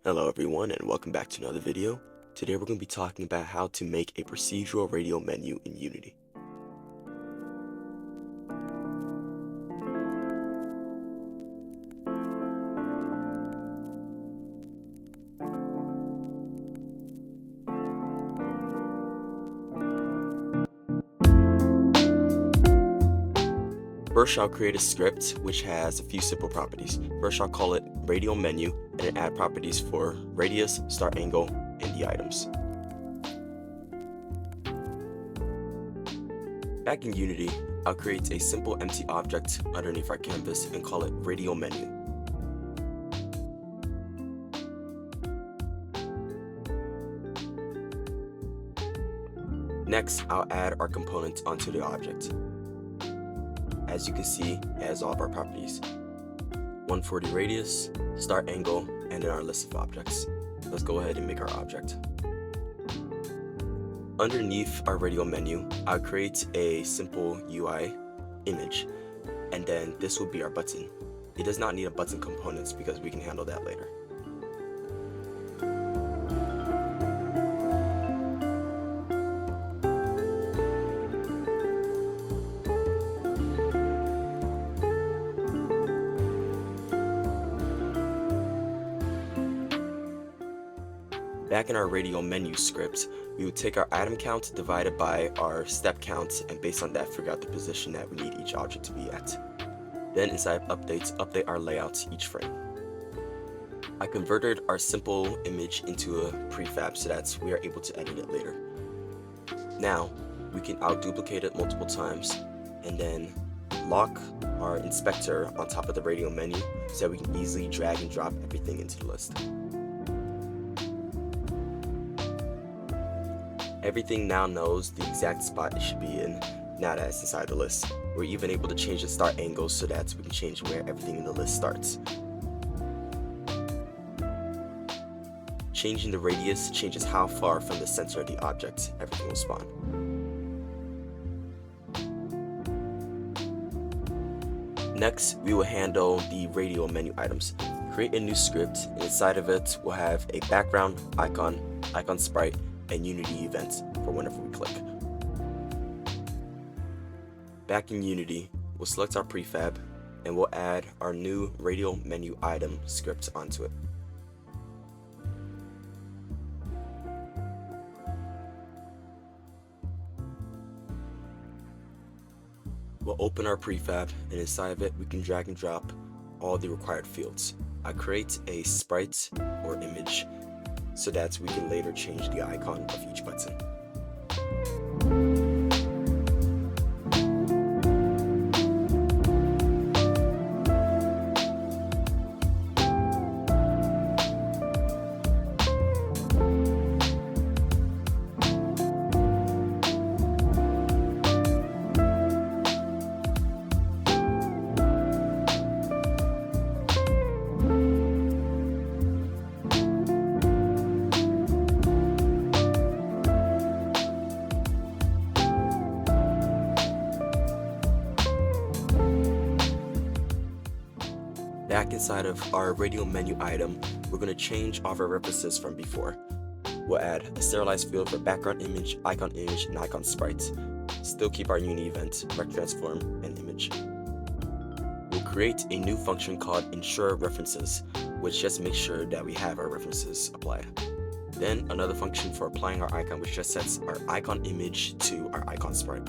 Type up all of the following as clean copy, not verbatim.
Hello everyone and welcome back to another video. Today we're going to be talking about how to make a procedural radial menu in Unity. First, I'll create a script which has a few simple properties. First, I'll call it radial menu and then add properties for radius, start angle, and the items. Back in Unity, I'll create a simple empty object underneath our canvas and call it radial menu. Next, I'll add our components onto the object. As you can see, it has all of our properties. 140 radius, start angle, and then our list of objects. Let's go ahead and make our object. Underneath our radial menu, I'll create a simple UI image, and then this will be our button. It does not need a button components because we can handle that later. Back in our radial menu script, we would take our item count divided by our step count, and based on that figure out the position that we need each object to be at. Then inside updates, update our layouts each frame. I converted our simple image into a prefab so that we are able to edit it later. Now, I'll duplicate it multiple times and then lock our inspector on top of the radial menu so that we can easily drag and drop everything into the list. Everything now knows the exact spot it should be in now that it's inside the list. We're even able to change the start angle so that we can change where everything in the list starts. Changing the radius changes how far from the center of the object everything will spawn. Next, we will handle the radial menu items. Create a new script, and inside of it we'll have a background, icon sprite, and Unity events for whenever we click. Back in Unity, we'll select our prefab and we'll add our new radial menu item script onto it. We'll open our prefab, and inside of it we can drag and drop all the required fields. I create a sprite or image so that we can later change the icon of each button. Back inside of our radial menu item, we're going to change all of our references from before. We'll add a serialized field for background image, and icon sprites. Still keep our Unity event, rect transform, and image. We'll create a new function called ensure references, which just makes sure that we have our references applied. Then another function for applying our icon, which just sets our icon image to our icon sprite.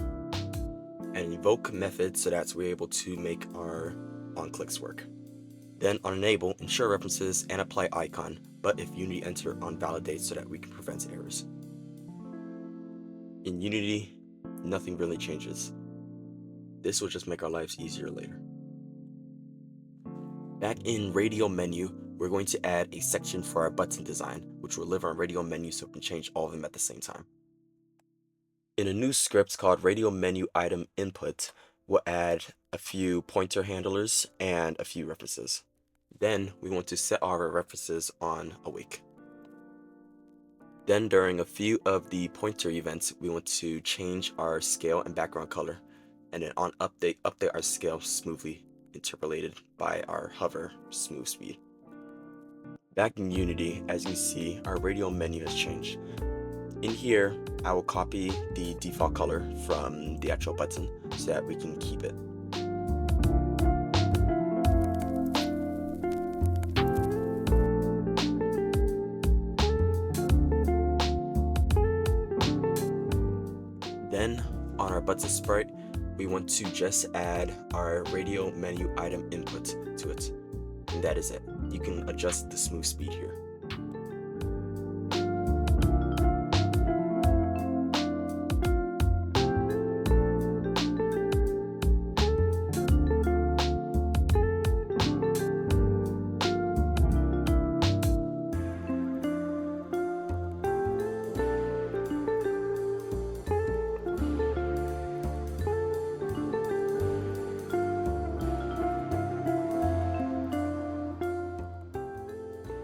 And invoke method so that we're able to make our on-clicks work. Then on enable, ensure references and apply icon, but if Unity enter on validate so that we can prevent errors. In Unity, nothing really changes. This will just make our lives easier later. Back in radial menu, we're going to add a section for our button design, which will live on radial menu so we can change all of them at the same time. In a new script called radial menu item input, we'll add a few pointer handlers and a few references. Then we want to set all our references on awake. Then during a few of the pointer events, we want to change our scale and background color, and then on update our scale smoothly interpolated by our hover smooth speed. Back in Unity, as you see, our radial menu has changed. In here, I will copy the default color from the actual button so that we can keep it. Then, on our button sprite, we want to just add our radial menu item input to it. And that is it. You can adjust the smooth speed here.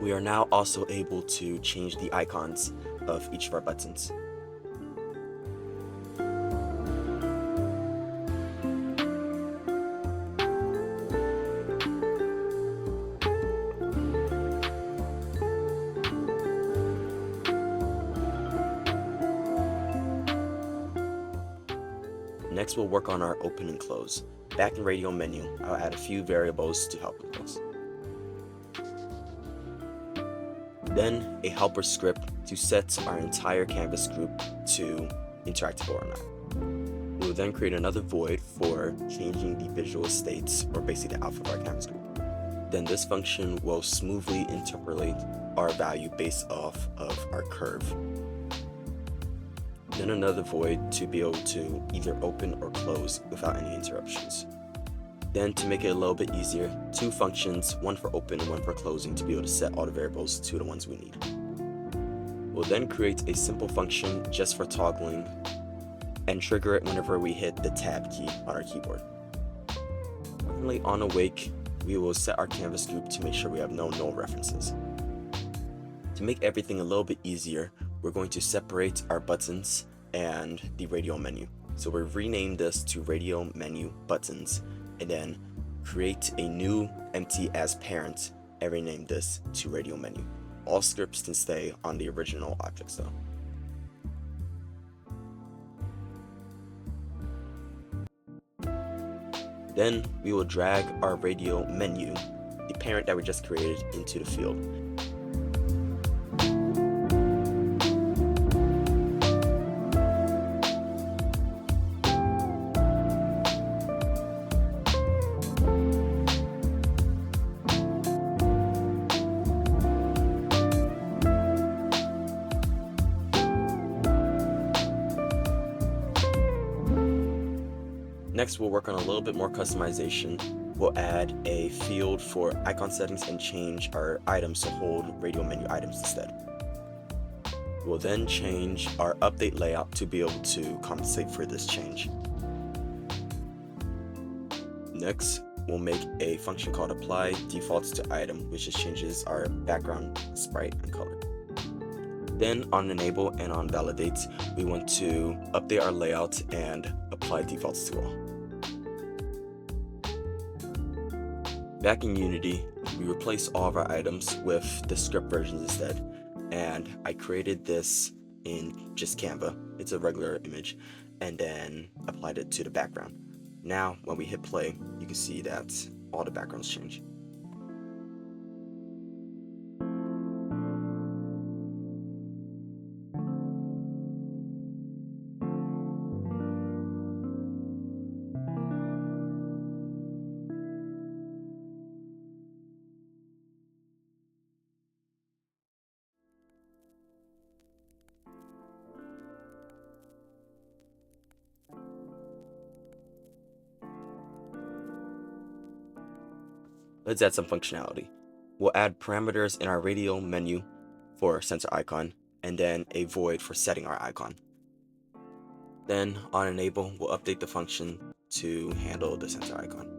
We are now also able to change the icons of each of our buttons. Next, we'll work on our open and close. Back in Radial menu, I'll add a few variables to help with this. Then a helper script to set our entire canvas group to interactable or not. We will then create another void for changing the visual states, or basically the alpha of our canvas group. Then this function will smoothly interpolate our value based off of our curve. Then another void to be able to either open or close without any interruptions. Then, to make it a little bit easier, two functions, one for open and one for closing, to be able to set all the variables to the ones we need. We'll then create a simple function just for toggling and trigger it whenever we hit the tab key on our keyboard. Finally, on awake, we will set our canvas group to make sure we have no null references. To make everything a little bit easier, we're going to separate our buttons and the radial menu. So we'll rename this to radial menu buttons, and then create a new empty as parent and rename this to radial menu. All scripts can stay on the original objects though. Then we will drag our radial menu, the parent that we just created, into the field. Next, we'll work on a little bit more customization. We'll add a field for icon settings and change our items to hold radial menu items instead. We'll then change our update layout to be able to compensate for this change. Next, we'll make a function called apply defaults to item, which just changes our background sprite and color. Then on enable and on validate, we want to update our layout and apply defaults to all. Back in Unity, we replace all of our items with the script versions instead, and I created this in just Canva. It's a regular image, and then applied it to the background. Now, when we hit play, you can see that all the backgrounds change. Let's add some functionality. We'll add parameters in our radial menu for center icon, and then a void for setting our icon. Then on enable, we'll update the function to handle the center icon.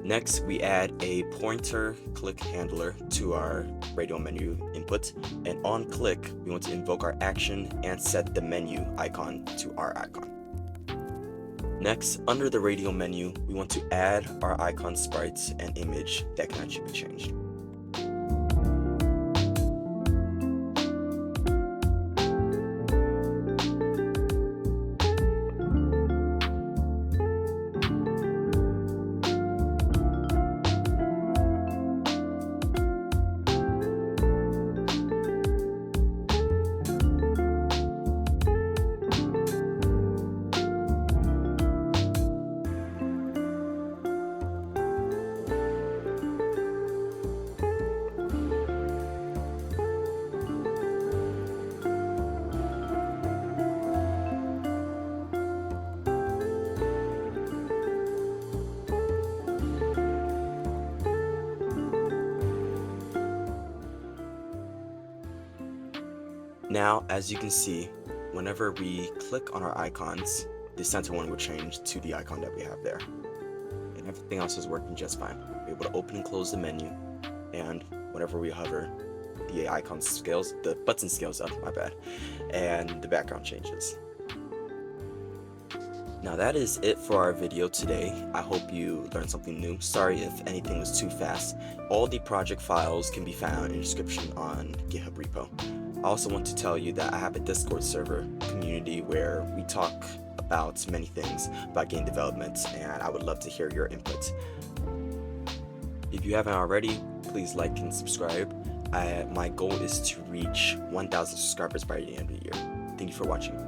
Next, we add a pointer click handler to our radial menu input, and on click, we want to invoke our action and set the menu icon to our icon. Next, under the radial menu, we want to add our icon sprites and image that can actually be changed. Now, as you can see, whenever we click on our icons, the center one will change to the icon that we have there. And everything else is working just fine. We're able to open and close the menu, and whenever we hover, the button scales up, my bad, and the background changes. Now that is it for our video today. I hope you learned something new. Sorry if anything was too fast. All the project files can be found in the description on GitHub repo. I also want to tell you that I have a Discord server community where we talk about many things about game development, and I would love to hear your input. If you haven't already, please like and subscribe. My goal is to reach 1,000 subscribers by the end of the year. Thank you for watching.